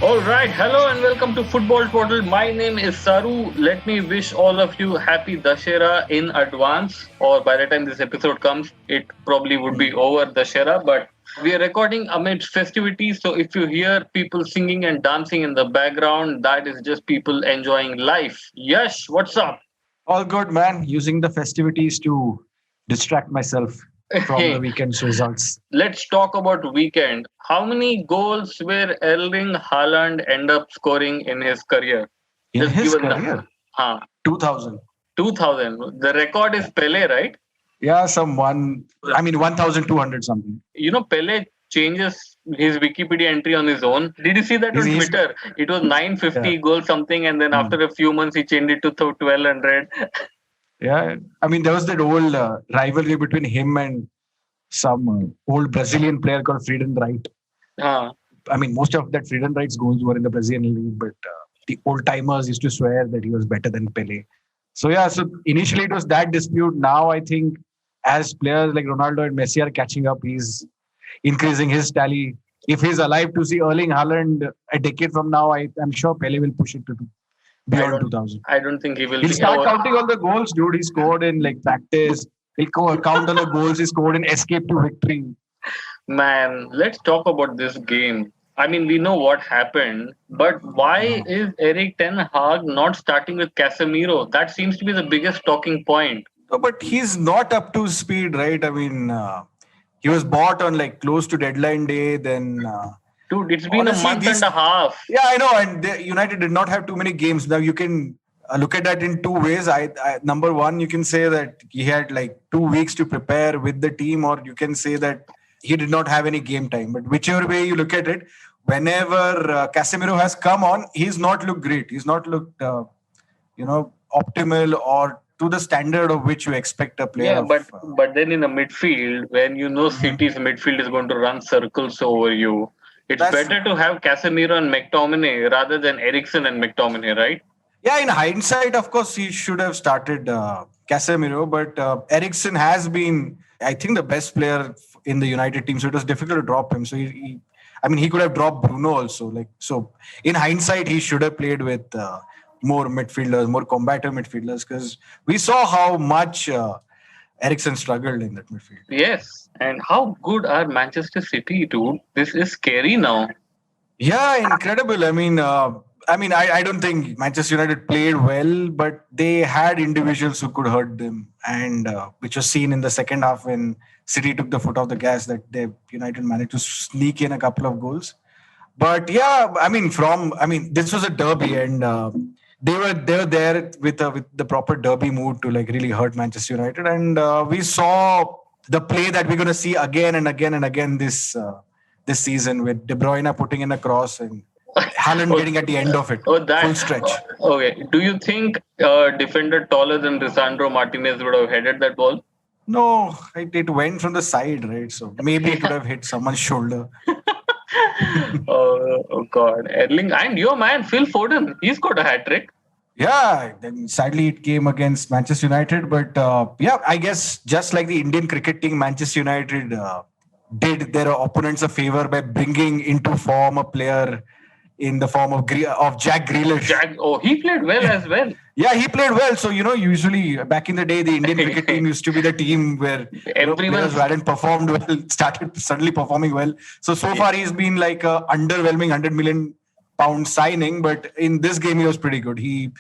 All right, hello and welcome to Football Twaddle. My name is Saru. Let me wish all of you happy Dashera in advance, or by the time this episode comes, it probably would be over Dashera. But we are recording amidst festivities, so if you hear people singing and dancing in the background, that is just people enjoying life. Yash, what's up? All good, man. Using the festivities to distract myself from the weekend's results. Let's talk about weekend. How many goals will Erling Haaland end up scoring in his career? In Just his given the career, huh, 2000. 2000. The record is Pele, right? Yeah, 1,200 something. Pele changes his Wikipedia entry on his own. Did you see that on He's Twitter? It was 950 yeah. goals something, and then after a few months, he changed it to 1200. Yeah. There was that old rivalry between him and some old Brazilian player called Frieden Wright. Huh. Most of that Frieden Wright's goals were in the Brazilian league, but the old timers used to swear that he was better than Pele. So initially it was that dispute. Now I think as players like Ronaldo and Messi are catching up, he's increasing his tally. If he's alive to see Erling Haaland a decade from now, I'm sure Pele will push it to beyond 2000. I don't think he will. He'll start counting all the goals, dude. He scored in practice. He'll count all the goals he scored in escape to victory. Man, let's talk about this game. We know what happened, but why is Eric Ten Hag not starting with Casemiro? That seems to be the biggest talking point. No, but he's not up to speed, right? He was bought on close to deadline day. Then, dude, it's been honestly, a month and a half. Yeah, I know. And United did not have too many games. Now you can look at that in two ways. Number one, you can say that he had 2 weeks to prepare with the team, or you can say that he did not have any game time. But whichever way you look at it, whenever Casemiro has come on, he's not looked great. He's not looked, optimal or to the standard of which you expect a player. Yeah, but then in a midfield, when City's midfield is going to run circles over you, it's better to have Casemiro and McTominay rather than Eriksen and McTominay, right? Yeah, in hindsight, of course, he should have started Casemiro, but Eriksen has been, I think, the best player in the United team, so it was difficult to drop him. So he could have dropped Bruno also. So in hindsight, he should have played with more midfielders, more combative midfielders, because we saw how much Eriksen struggled in that midfield. Yes, and how good are Manchester City, dude? This is scary now. Yeah, incredible. I don't think Manchester United played well, but they had individuals who could hurt them, and which was seen in the second half when City took the foot off the gas. That United managed to sneak in a couple of goals. But yeah, this was a derby, and they were there with the proper derby mood to really hurt Manchester United, and we saw the play that we're going to see again and again and again this season, with De Bruyne putting in a cross and Haaland getting at the end of it. Full stretch. Okay. Do you think a defender taller than Lisandro Martinez would have headed that ball? No, it went from the side, right? So maybe it would have hit someone's shoulder. Oh God. Erling, and your man, Phil Foden, he's got a hat-trick. Yeah, then sadly it came against Manchester United. But I guess just like the Indian cricket team, Manchester United did their opponents a favor by bringing into form a player in the form of Jack Grealish. He played well as well. Yeah, he played well. So, usually back in the day, the Indian cricket team used to be the team where players who hadn't performed well started suddenly performing well. So far he's been like a underwhelming £100 million signing. But in this game, he was pretty good. He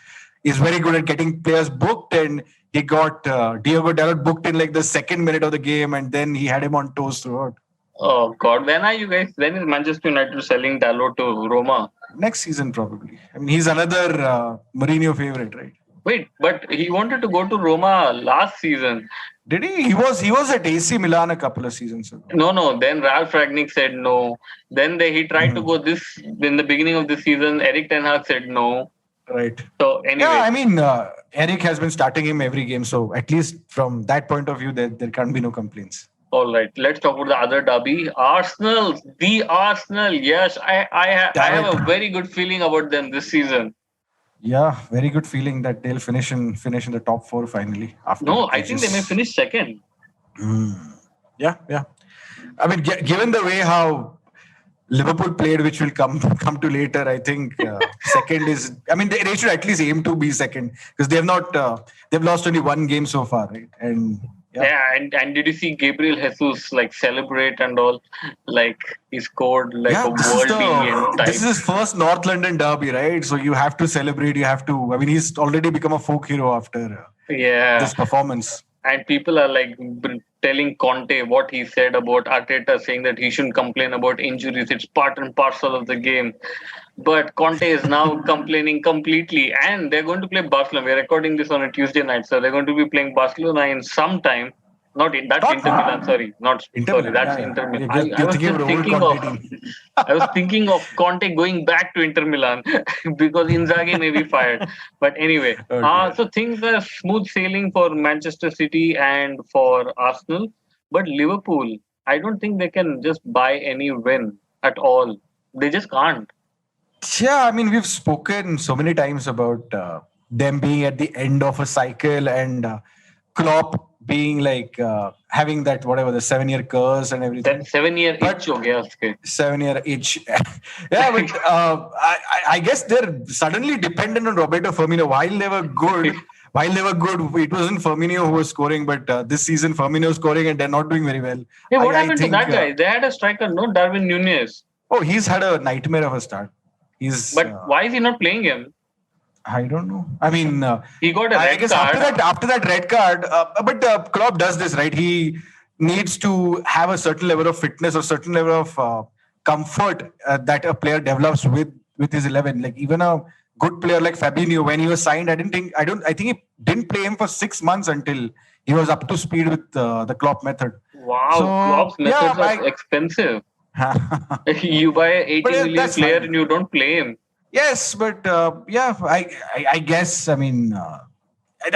is very good at getting players booked, and he got Diogo Dalot booked in the second minute of the game, and then he had him on toes throughout. Oh God, when are you guys? When is Manchester United selling Dalot to Roma? Next season, probably. He's another Mourinho favorite, right? Wait, but he wanted to go to Roma last season. Did he? He was at AC Milan a couple of seasons ago. No. Then Ralf Rangnick said no. Then he tried to go in the beginning of the season. Eric Ten Hag said no. Right. So anyway. Yeah, Eric has been starting him every game. So at least from that point of view, there can't be no complaints. All right, let's talk about the other derby. Arsenal. Yes, I have a very good feeling about them this season. Yeah, very good feeling that they'll finish in the top four finally. I think they may finish second. Yeah. Given the way how Liverpool played, which will come come to later. I think second is. I mean, they should at least aim to be second because they have not. They've lost only one game so far, right? And yeah, Yeah, and did you see Gabriel Jesus like celebrate and all? Like he scored like yeah. a world-beating This is type. his first North London derby, right? So you have to celebrate. You have to. I mean, he's already become a folk hero after Yeah, this performance. and people are like telling Conte what he said about Arteta, saying that he shouldn't complain about injuries. It's part and parcel of the game. But Conte is now complaining completely, and they're going to play Barcelona. We're recording this on a Tuesday night, so they're going to be playing Barcelona in some time. Not in that's Inter Tottenham, Milan. Sorry, not Inter sorry. Milan. That's Yeah, yeah. Inter Milan. You're, I you're was thinking of just the old thinking Conte of. team. I was thinking of Conte going back to Inter Milan because Inzaghi may be fired. But anyway, Oh dear. so things are smooth sailing for Manchester City and for Arsenal. But Liverpool, I don't think they can just buy any win at all. They just can't. Yeah, I mean, we've spoken so many times about them being at the end of a cycle and Klopp being like having that whatever the 7-year curse and everything. 7 year But itch हो गया उसके. 7-year itch. Yeah, but I guess they're suddenly dependent on Roberto Firmino. While they were good, it wasn't Firmino who was scoring, but this season Firmino is scoring and they're not doing very well. Hey, what I happened to think. that guy? They had a striker, no, Darwin Nunez. Oh, he's had a nightmare of a start. He's. But why is he not playing him? I don't know. I mean, He got a I red guess card. after that red card, but Klopp does this right. He needs to have a certain level of fitness or certain level of comfort that a player develops with his 11. Like even a good player like Fabinho, when he was signed, I think he didn't play him for 6 months until he was up to speed with the Klopp method. Wow, So Klopp's yeah, methods are expensive. but You buy an 80 million that's player fine. and you don't play him. Yes, but yeah, I guess I mean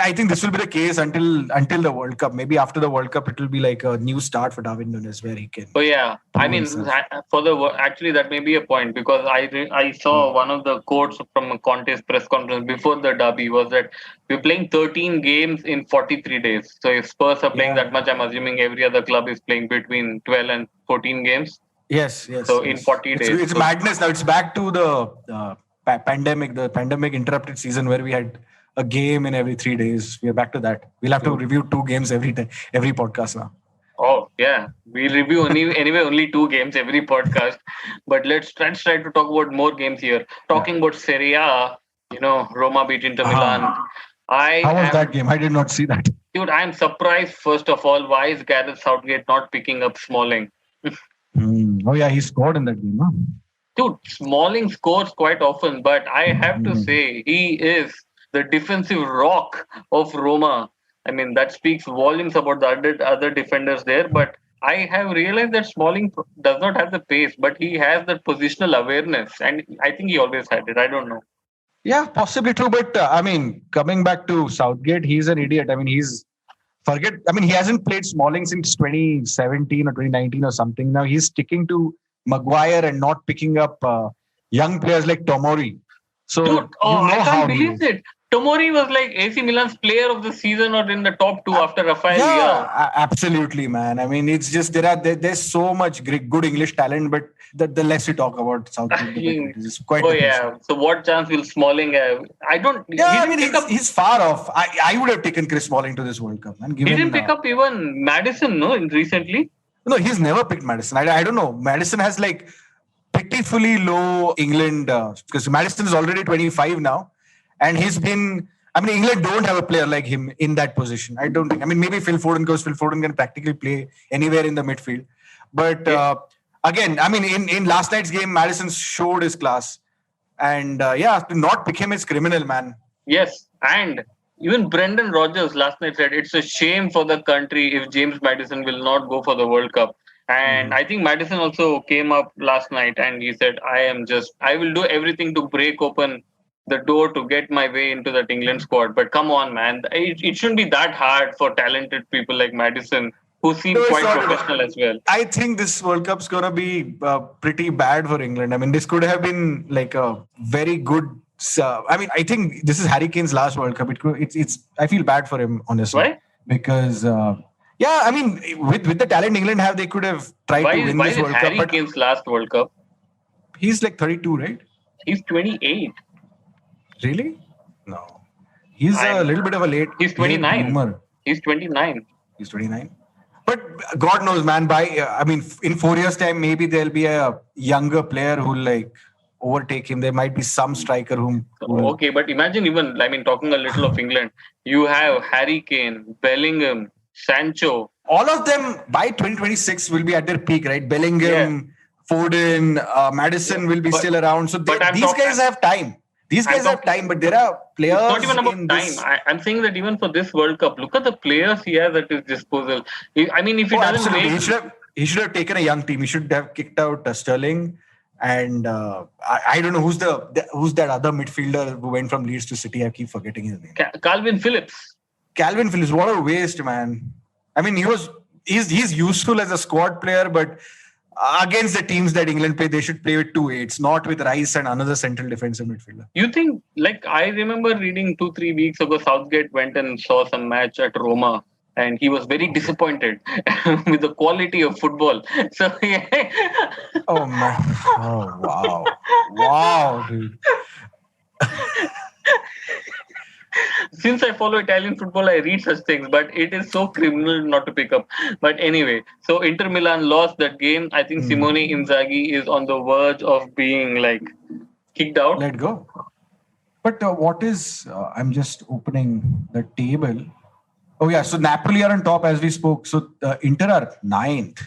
I think this will be the case until the World Cup. Maybe after the World Cup, it will be like a new start for Darwin Núñez where he can. So yeah, I prove mean, himself. actually that may be a point because I saw one of the quotes from Conte's press conference before the derby was that we're playing 13 games in 43 days. So if Spurs are playing Yeah. that much, I'm assuming every other club is playing between 12 and 14 games. Yes. So in 40 days. It's So- madness now. It's back to the pandemic. The pandemic interrupted season where we had a game in every 3 days. We are back to that. We'll have to review 2 games every podcast now. Oh yeah, we review anyway only 2 games every podcast. But let's try to talk about more games here. Talking about Serie A, Roma beat Inter Milan. How was that game? I did not see that. Dude, I'm surprised. First of all, why is Gareth Southgate not picking up Smalling? Oh yeah, he scored in that game. Huh? Dude, Smalling scores quite often, but I have to say he is the defensive rock of Roma. I mean, that speaks volumes about the other defenders there. But I have realized that Smalling does not have the pace, but he has that positional awareness, and I think he always had it. I don't know. Yeah, possibly true. But I mean, coming back to Southgate, he's an idiot. I mean, he hasn't played Smalling since 2017 or 2019 or something. Now he's sticking to Maguire and not picking up young players like Tomori. So Dude, I how can't he believe is. it. Tomori was like AC Milan's player of the season or in the top 2 after Rafael Leao. Absolutely, man. I mean, it's just there's so much good English talent, but the less we talk about Southgate, the better. It's quite. Oh depressing. yeah. So what chance will Smalling have? I don't. Yeah, he didn't pick up. he's far off. I would have taken Chris Smalling to this World Cup and He given. didn't pick up even Madison, no, recently. No, he's never picked Madison. I don't know. Madison has like pitifully low England because Madison is already 25 now, and he's been. I mean, England don't have a player like him in that position. I don't think. I mean, maybe Phil Foden, because Phil Foden can practically play anywhere in the midfield. But again, I mean, in last night's game, Madison showed his class, and to not pick him is criminal, man. Yes, and even Brendan Rodgers last night said it's a shame for the country if James Madison will not go for the World Cup. And I think Madison also came up last night and he said, I will do everything to break open the door to get my way into that England squad. But come on, man. It shouldn't be that hard for talented people like Madison, who seem quite professional as well. I think this World Cup's going to be pretty bad for England. I mean, this could have been like a very good... I think this is Harry Kane's last World Cup. I feel bad for him, honestly. Why? Because... I mean, with the talent England have, they could have tried to win this World Cup. Harry Kane's last World Cup? He's like 32, right? He's 28. Really? No. He's a I'm. little bit of a He's late 29. bloomer. He's 29. He's 29. But God knows, man. I mean, in 4 years' time, maybe there'll be a younger player who'll like overtake him. There might be some striker who'll. Okay, but imagine even, I mean, talking a little of England, you have Harry Kane, Bellingham, Sancho. All of them by 2026 will be at their peak, right? Yeah. Bellingham, Foden, Madison will be But- still around. So but I'm these talk- guys have time. These I'm guys have talking- time, but there are players It's not even about in time. this. I'm saying that even for this World Cup, look at the players he has at his disposal. I mean, if he Oh, doesn't absolutely. make. He should have taken a young team. He should have kicked out Sterling. And I don't know who's that other midfielder who went from Leeds to City. I keep forgetting his name. Calvin Phillips. Calvin Phillips. What a waste, man. I mean, he's useful as a squad player, but against the teams that England play, they should play with 2 8s, not with Rice and another central defensive midfielder. You think, like, I remember reading 2-3 weeks ago, Southgate went and saw some match at Roma. And he was very disappointed with the quality of football. So, yeah. Oh, man. Oh, wow. Wow, dude. Since I follow Italian football, I read such things, but it is so criminal not to pick up. But anyway, so Inter Milan lost that game. I think Simone Inzaghi is on the verge of being like kicked out. Let go. But what is? I'm just opening the table. Oh yeah, so Napoli are on top as we spoke. So Inter are 9th.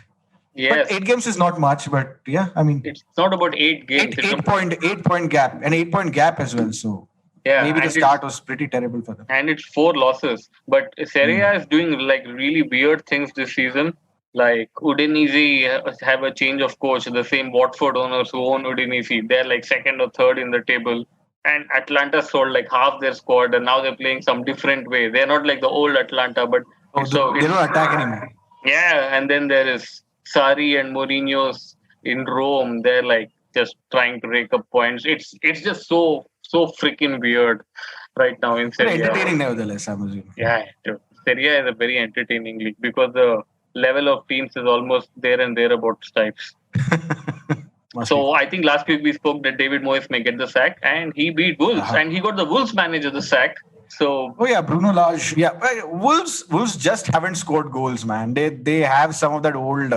Yes, But 8 games is not much. But yeah, I mean, it's not about 8 games. It's about- 8 point gap, an 8 point gap as well. So yeah, maybe the and start was pretty terrible for them. and it's 4 losses. But Serie A is doing like really weird things this season. Like Udinese have a change of coach. The same Watford owners who own Udinese, they're like second or third in the table. And Atlanta sold like half their squad, and now they're playing some different way. They're not like the old Atlanta, but Oh, so they it's, don't attack anymore. yeah. And then there is Sarri and Mourinho's in Rome. They're like just trying to rake up points. It's just so freaking weird right now in But Serie A. entertaining nevertheless, I'm assuming. Yeah, dude. Serie A is a very entertaining league because the level of teams is almost there and thereabouts types. Must So I think last week we spoke that David Moyes may get the sack, and he beat Wolves, and he got the Wolves manager the sack. So Oh yeah, Bruno Lage. Yeah, Wolves just haven't scored goals, man. They have some of that old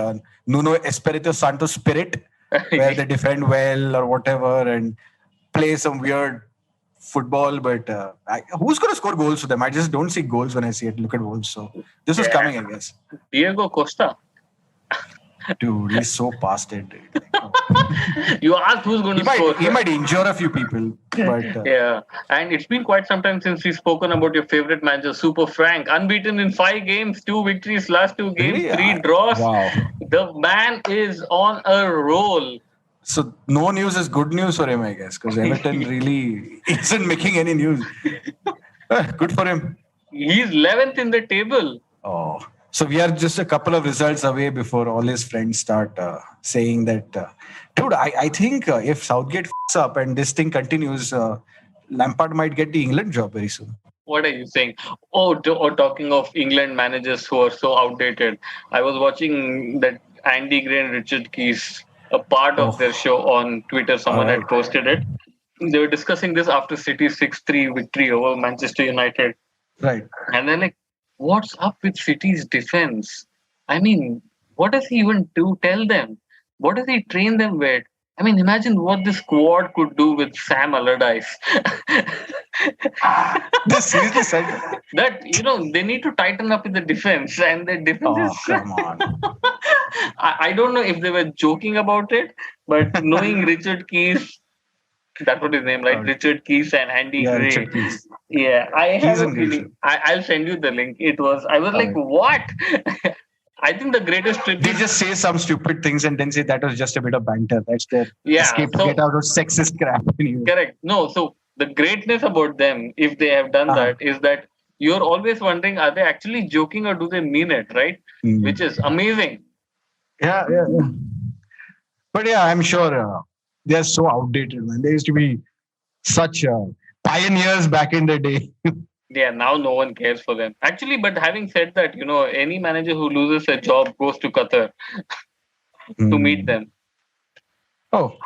Nuno Espirito Santo spirit, where they defend well or whatever and play some weird football. But who's going to score goals for them? I just don't see goals when I see it. Look at Wolves. So this was Yeah. coming, I guess. Diego Costa, Dude, he's so past it. Dude. Like, oh. you asked who's going to score. He might injure a few people, but Yeah, and it's been quite some time since we've spoken about your favorite manager, Super Frank. Unbeaten in 5 games, 2 victories, last 2 games, Really? 3 draws. Wow. The man is on a roll. So no news is good news for him, I guess, because Everton really isn't making any news. Good for him. He's 11th in the table. Oh, so we are just a couple of results away before all his friends start saying that. Dude, I think if Southgate f***s up and this thing continues, Lampard might get the England job very soon. What are you saying? Talking of England managers who are so outdated. I was watching that Andy Gray and Richard Keys, a part of their show on Twitter. Someone had posted it. They were discussing this after City's 6-3 victory over Manchester United. Right. And they're like, what's up with City's defense? I mean, what does he even tell them? What does he train them with? I mean, imagine what this squad could do with Sam Allardyce. This seriously said. That, they need to tighten up in the defense. And the defense Oh, is... come on. I don't know if they were joking about it, but knowing Richard Keys, that's what his name, right? Richard Keys and Andy Gray. Richard Keys. Yeah, I have a in feeling. I'll send you the link. I was like, what? I think the greatest trip. They just say some stupid things and then say that was just a bit of banter. That's their escape to so- get out of sexist crap. Anyway. Correct. No, so the greatness about them, if they have done that, is that you're always wondering, are they actually joking or do they mean it, right? Which is amazing. Yeah. But yeah, I'm sure they're so outdated, man. They used to be such pioneers back in the day. Yeah, now no one cares for them. Actually, but having said that, any manager who loses a job goes to Qatar to meet them. Oh,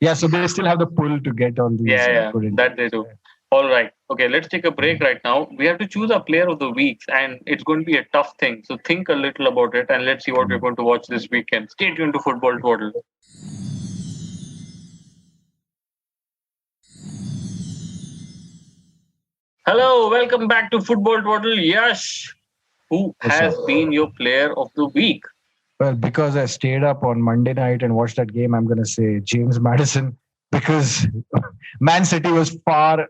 Yeah, so they still have the pull to get all these Yeah, good that they interviews. do. All right. Okay, let's take a break right now. We have to choose a player of the week, and it's going to be a tough thing. So think a little about it, and let's see what we're going to watch this weekend. Stay tuned to Football Twaddle. Hello, welcome back to Football Twaddle. Yash, who What's up? has been your player of the week? Well, because I stayed up on Monday night and watched that game, I'm going to say James Madison because Man City was far,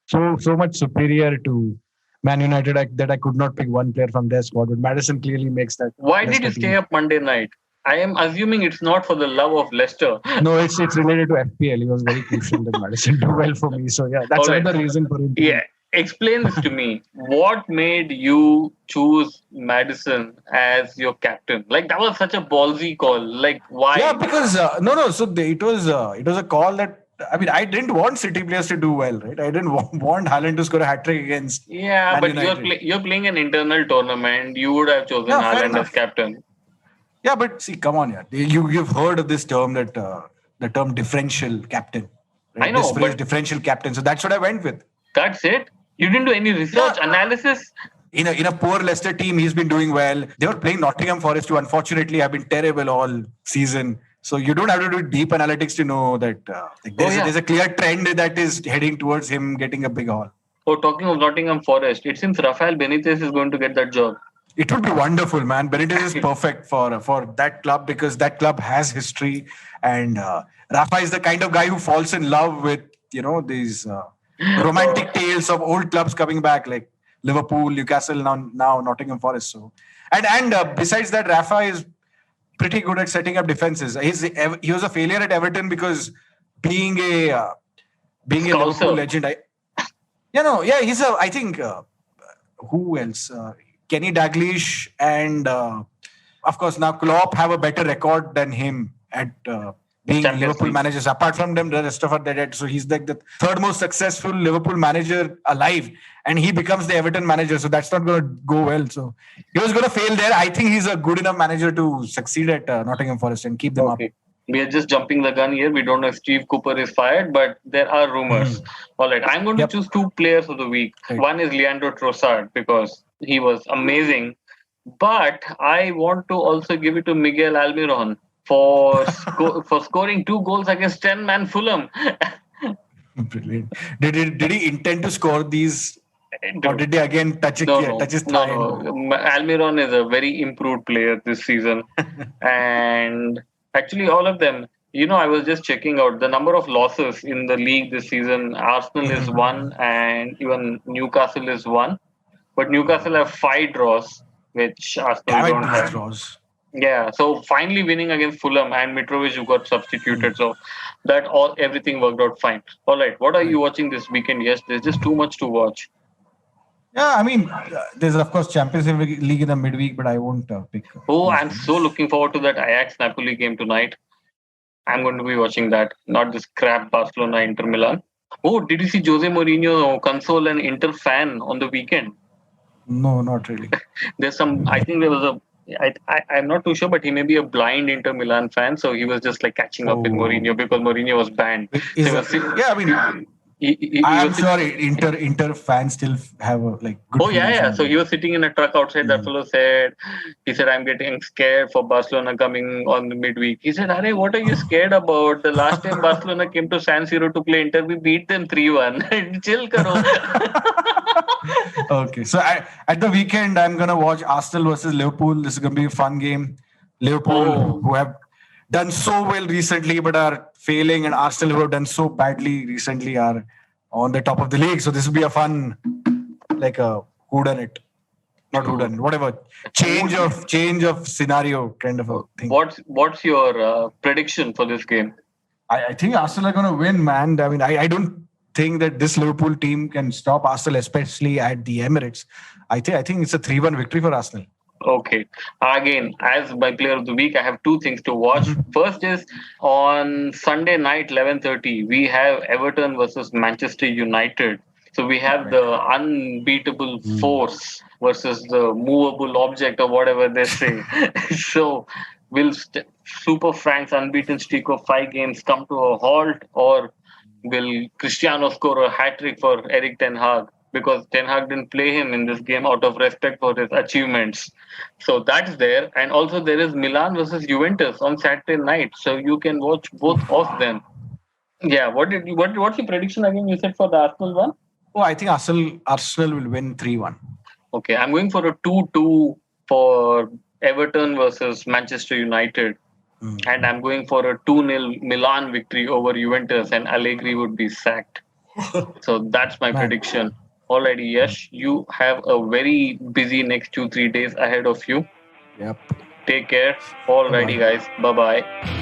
so much superior to Man United that I could not pick one player from their squad. But Madison clearly makes that Why did you Leicester stay team. up Monday night? I am assuming it's not for the love of Leicester. No, it's related to FPL. He was very crucial that Madison do well for me. So yeah, that's All right. another reason for him to Yeah. be. Explain this to me. What made you choose Madison as your captain? Like that was such a ballsy call. Like Yeah, why? because no. So it was a call that I mean I didn't want City players to do well, right? I didn't want Haaland to score a hat trick against Yeah, Man but United. you're playing an internal tournament. You would have chosen Yeah, fair Haaland as enough. captain. Yeah, but see, come on, yeah. You've heard of this term that the term differential captain, I right? This know, phrase but differential captain. So that's what I went with. that's it. You didn't do any Yeah, research analysis. in a poor Leicester team, he's been doing well. They were playing Nottingham Forest, who unfortunately have been terrible all season. So you don't have to do deep analytics to know that like Oh there's yeah. a clear trend that is heading towards him getting a big haul. Oh, talking of Nottingham Forest, it seems Rafael Benitez is going to get that job. It would be wonderful, man. Benitez is perfect for that club because that club has history, and Rafa is the kind of guy who falls in love with these romantic tales of old clubs coming back, like Liverpool, Newcastle, now Nottingham Forest. So, and besides that, Rafa is pretty good at setting up defenses. He was a failure at Everton because being a uh, being a Liverpool Scouser. legend, he's a. I think who else? Kenny Dalglish and of course now Klopp have a better record than him at being Champions Liverpool League. managers. Apart from them, the rest of are dead. So he's like the third most successful Liverpool manager alive, and he becomes the Everton manager. So that's not going to go well. So he was going to fail there. I think he's a good enough manager to succeed at Nottingham Forest and keep them up. Okay. We are just jumping the gun here. We don't know if Steve Cooper is fired, but there are rumors. All right. I'm going to Yep. choose two players of the week. Right. One is Leandro Trossard because he was amazing. But I want to also give it to Miguel Almiron for scoring 2 goals against 10-man Fulham. Brilliant. Did he intend to score these, or did he again touch his thigh? No. Almiron is a very improved player this season, and actually all of them. I was just checking out the number of losses in the league this season. Arsenal is one, and even Newcastle is one. But Newcastle have 5 draws, which Arsenal Damn it, don't these have. draws. Yeah, so finally winning against Fulham and Mitrovic who got substituted. So that everything worked out fine. All right, what are you watching this weekend? Yes, there's just too much to watch. Yeah, I mean, there's of course Champions League in the midweek, but I won't pick. Oh, those I'm games. so looking forward to that Ajax Napoli game tonight. I'm going to be watching that, not this crap Barcelona Inter Milan. Oh, did you see Jose Mourinho console an Inter fan on the weekend? No, not really. There's some, I think there was a, I'm not too sure, but he may be a blind Inter Milan fan, so he was just like catching up with Oh. Mourinho because Mourinho was banned. Is So it- yeah, I mean, he I'm was sure Inter fans still have a, like good. Oh yeah, feelings yeah. for So them. he was sitting in a truck outside. That fellow said, he said, "I'm getting scared for Barcelona coming on the midweek." He said, "Arey, what are you scared about? The last time Barcelona came to San Siro to play Inter, we beat them 3-1. Chill, karo." Okay, so at the weekend, I'm gonna watch Arsenal versus Liverpool. This is gonna be a fun game. Liverpool, Oh. who have done so well recently but are failing, and Arsenal, who have done so badly recently, are on the top of the league. So this will be a fun, like a whodunit, not whodunit, whatever change of scenario kind of a thing. What's your prediction for this game? I think Arsenal are going to win, man. I mean, I don't think that this Liverpool team can stop Arsenal, especially at the Emirates. I think it's a 3-1 victory for Arsenal. Okay. Again, as my player of the week, I have two things to watch. First is on Sunday night, 11:30, we have Everton versus Manchester United. So we have the unbeatable force versus the movable object or whatever they say. So Super Frank's unbeaten streak of 5 games come to a halt, or will Cristiano score a hat trick for Eric Ten Hag? Because Ten Hag didn't play him in this game out of respect for his achievements. So that's there. And also there is Milan versus Juventus on Saturday night. So you can watch both of them. Yeah, what's your prediction again? You said for the Arsenal one? Oh, I think Arsenal will win 3-1. Okay, I'm going for a 2-2 for Everton versus Manchester United. And I'm going for a 2-0 Milan victory over Juventus, and Allegri would be sacked. So that's my Man. prediction. Alrighty, Yash, you have a very busy next 2-3 days ahead of you. Yep. Take care. Alrighty, guys. Bye bye.